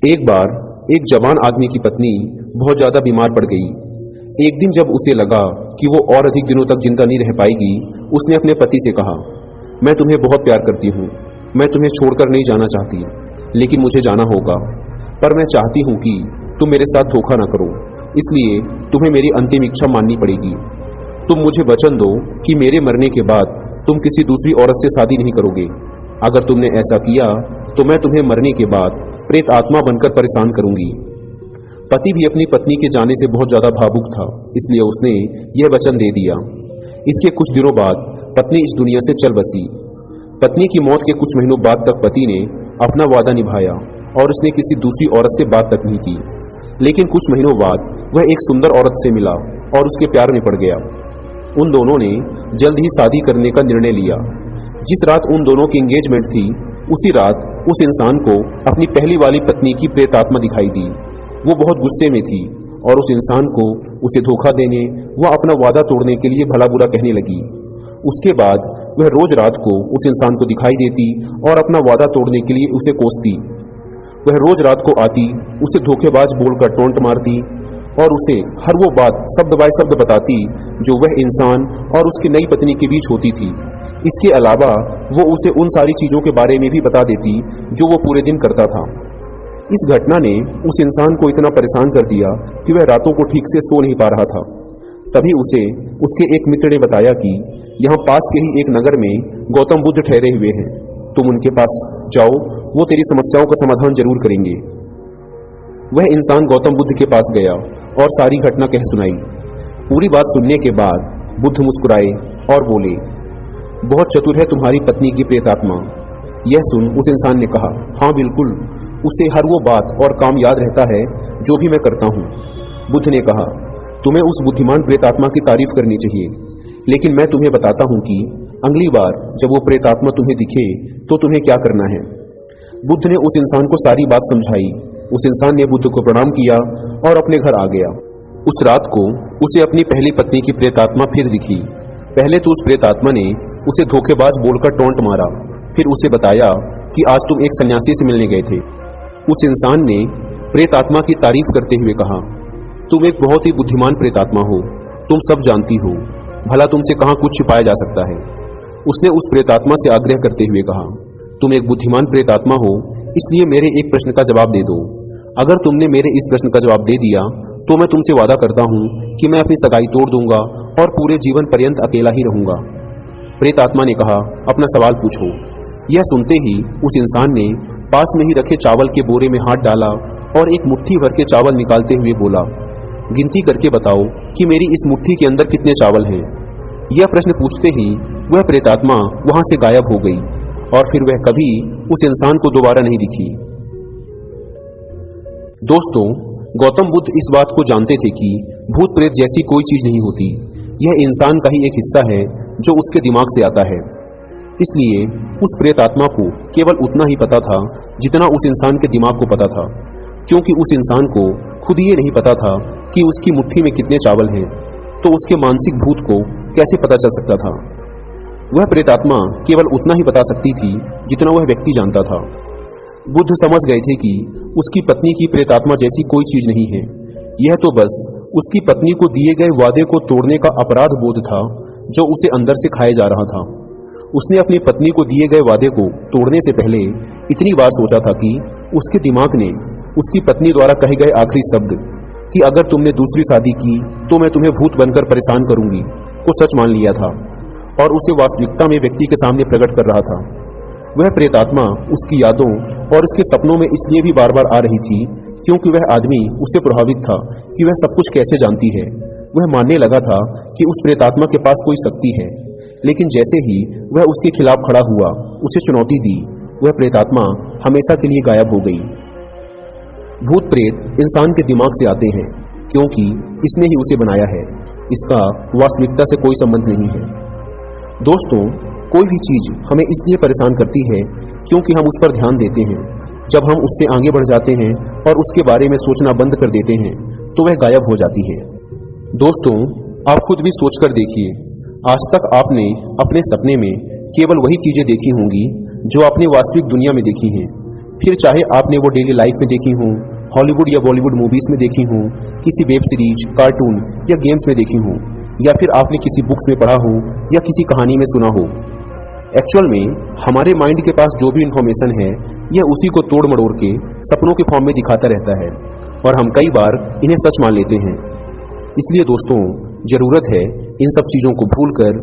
एक बार एक जवान आदमी की पत्नी बहुत ज्यादा बीमार पड़ गई। एक दिन जब उसे लगा कि वो और अधिक दिनों तक जिंदा नहीं रह पाएगी, उसने अपने पति से कहा, मैं तुम्हें बहुत प्यार करती हूँ, मैं तुम्हें छोड़कर नहीं जाना चाहती, लेकिन मुझे जाना होगा। पर मैं चाहती हूँ कि तुम मेरे साथ धोखा ना करो, इसलिए तुम्हें मेरी अंतिम इच्छा माननी पड़ेगी। तुम मुझे वचन दो कि मेरे मरने के बाद तुम किसी दूसरी औरत से शादी नहीं करोगे। अगर तुमने ऐसा किया तो मैं तुम्हें मरने के बाद प्रेत आत्मा बनकर परेशान करूंगी। पति भी अपनी पत्नी के जाने से बहुत ज्यादा भावुक था, इसलिए उसने यह वचन दे दिया। इसके कुछ दिनों बाद पत्नी इस दुनिया से चल बसी। पत्नी की मौत के कुछ महीनों बाद तक पति ने अपना वादा निभाया और उसने किसी दूसरी औरत से बात तक नहीं की। लेकिन कुछ महीनों बाद वह एक सुंदर औरत से मिला और उसके प्यार में पड़ गया। उन दोनों ने जल्द ही शादी करने का निर्णय लिया। जिस रात उन दोनों की एंगेजमेंट थी, उसी रात उस इंसान को अपनी पहली वाली पत्नी की प्रेत आत्मा दिखाई दी। वो बहुत गुस्से में थी और उस इंसान को उसे धोखा देने व अपना वादा तोड़ने के लिए भला बुरा कहने लगी। उसके बाद वह रोज रात को उस इंसान को दिखाई देती और अपना वादा तोड़ने के लिए उसे कोसती। वह रोज रात को आती, उसे धोखेबाज बोलकर टोंट मारती और उसे हर वो बात शब्द बाय शब्द बताती जो वह इंसान और उसकी नई पत्नी के बीच होती थी। इसके अलावा वो उसे उन सारी चीजों के बारे में भी बता देती जो वो पूरे दिन करता था। इस घटना ने उस इंसान को इतना परेशान कर दिया कि वह रातों को ठीक से सो नहीं पा रहा था। तभी उसे उसके एक मित्र ने बताया कि यहाँ पास के ही एक नगर में गौतम बुद्ध ठहरे हुए हैं, तुम उनके पास जाओ, वो तेरी समस्याओं का समाधान जरूर करेंगे। वह इंसान गौतम बुद्ध के पास गया और सारी घटना कह सुनाई। पूरी बात सुनने के बाद बुद्ध मुस्कुराए और बोले, बहुत चतुर है तुम्हारी पत्नी की प्रेतात्मा। यह सुन उस इंसान ने कहा, हाँ बिल्कुल, उसे हर वो बात और काम याद रहता है जो भी मैं करता हूँ। बुद्ध ने कहा, तुम्हें उस बुद्धिमान प्रेतात्मा की तारीफ करनी चाहिए, लेकिन मैं तुम्हें बताता हूँ कि अगली बार जब वो प्रेतात्मा तुम्हें दिखे तो तुम्हें क्या करना है। बुद्ध ने उस इंसान को सारी बात समझाई। उस इंसान ने बुद्ध को प्रणाम किया और अपने घर आ गया। उस रात को उसे अपनी पहली पत्नी की प्रेतात्मा फिर दिखी। पहले तो उस प्रेतात्मा ने उसे धोखेबाज बोलकर टोंट मारा, फिर उसे बताया कि आज तुम एक सन्यासी से मिलने गए थे। उस इंसान ने प्रेतात्मा की तारीफ करते हुए कहा, तुम एक बहुत ही बुद्धिमान प्रेतात्मा हो, तुम सब जानती हो, भला तुमसे कहाँ कुछ छिपाया जा सकता है। उसने उस प्रेतात्मा से आग्रह करते हुए कहा, तुम एक बुद्धिमान प्रेतात्मा हो, इसलिए मेरे एक प्रश्न का जवाब दे दो। अगर तुमने मेरे इस प्रश्न का जवाब दे दिया तो मैं तुमसे वादा करता हूँ कि मैं अपनी सगाई तोड़ दूंगा और पूरे जीवन पर्यंत अकेला ही रहूंगा। प्रेतात्मा ने कहा, अपना सवाल पूछो। यह सुनते ही उस इंसान ने पास में ही रखे चावल के बोरे में हाथ डाला और एक मुट्ठी भर के चावल निकालते हुए बोला, गिनती करके बताओ कि मेरी इस मुट्ठी के अंदर कितने चावल हैं। यह प्रश्न पूछते ही वह प्रेतात्मा वहां से गायब हो गई और फिर वह कभी उस इंसान को दोबारा नहीं दिखी। दोस्तों, गौतम बुद्ध इस बात को जानते थे कि भूत प्रेत जैसी कोई चीज नहीं होती, यह इंसान का ही एक हिस्सा है जो उसके दिमाग से आता है। इसलिए उस प्रेतात्मा को केवल उतना ही पता था जितना उस इंसान के दिमाग को पता था, क्योंकि उस इंसान को खुद ये नहीं पता था कि उसकी मुट्ठी में कितने चावल हैं, तो उसके मानसिक भूत को कैसे पता चल सकता था। वह प्रेतात्मा केवल उतना ही बता सकती थी जितना वह व्यक्ति जानता था। बुद्ध समझ गए थे कि उसकी पत्नी की प्रेतात्मा जैसी कोई चीज नहीं है, यह तो बस उसकी पत्नी को दिए गए वादे को तोड़ने का अपराध बोध था जो उसे अंदर से खाए जा रहा था। उसने अपनी पत्नी को दिए गए वादे को तोड़ने से पहले इतनी बार सोचा था कि उसके दिमाग ने उसकी पत्नी द्वारा कहे गए आखिरी शब्द कि अगर तुमने दूसरी शादी की तो मैं तुम्हें भूत बनकर परेशान करूंगी को सच मान लिया था और उसे वास्तविकता में व्यक्ति के सामने प्रकट कर रहा था। वह प्रेतात्मा उसकी यादों और उसके सपनों में इसलिए भी बार बार आ रही थी क्योंकि वह आदमी उससे प्रभावित था कि वह सब कुछ कैसे जानती है। वह मानने लगा था कि उस प्रेतात्मा के पास कोई शक्ति है, लेकिन जैसे ही वह उसके खिलाफ खड़ा हुआ, उसे चुनौती दी, वह प्रेतात्मा हमेशा के लिए गायब हो गई। भूत प्रेत इंसान के दिमाग से आते हैं क्योंकि इसने ही उसे बनाया है, इसका वास्तविकता से कोई संबंध नहीं है। दोस्तों, कोई भी चीज हमें इसलिए परेशान करती है क्योंकि हम उस पर ध्यान देते हैं। जब हम उससे आगे बढ़ जाते हैं और उसके बारे में सोचना बंद कर देते हैं तो वह गायब हो जाती है। दोस्तों, आप खुद भी सोचकर देखिए, आज तक आपने अपने सपने में केवल वही चीजें देखी होंगी जो आपने वास्तविक दुनिया में देखी हैं, फिर चाहे आपने वो डेली लाइफ में देखी हों, हॉलीवुड या बॉलीवुड मूवीज में देखी हों, किसी वेब सीरीज, कार्टून या गेम्स में देखी हों, या फिर आपने किसी बुक्स में पढ़ा हो या किसी कहानी में सुना हो। एक्चुअल में हमारे माइंड के पास जो भी इंफॉर्मेशन है, यह उसी को तोड़ मड़ोड़ के सपनों के फॉर्म में दिखाता रहता है और हम कई बार इन्हें सच मान लेते हैं। इसलिए दोस्तों, जरूरत है इन सब चीजों को भूलकर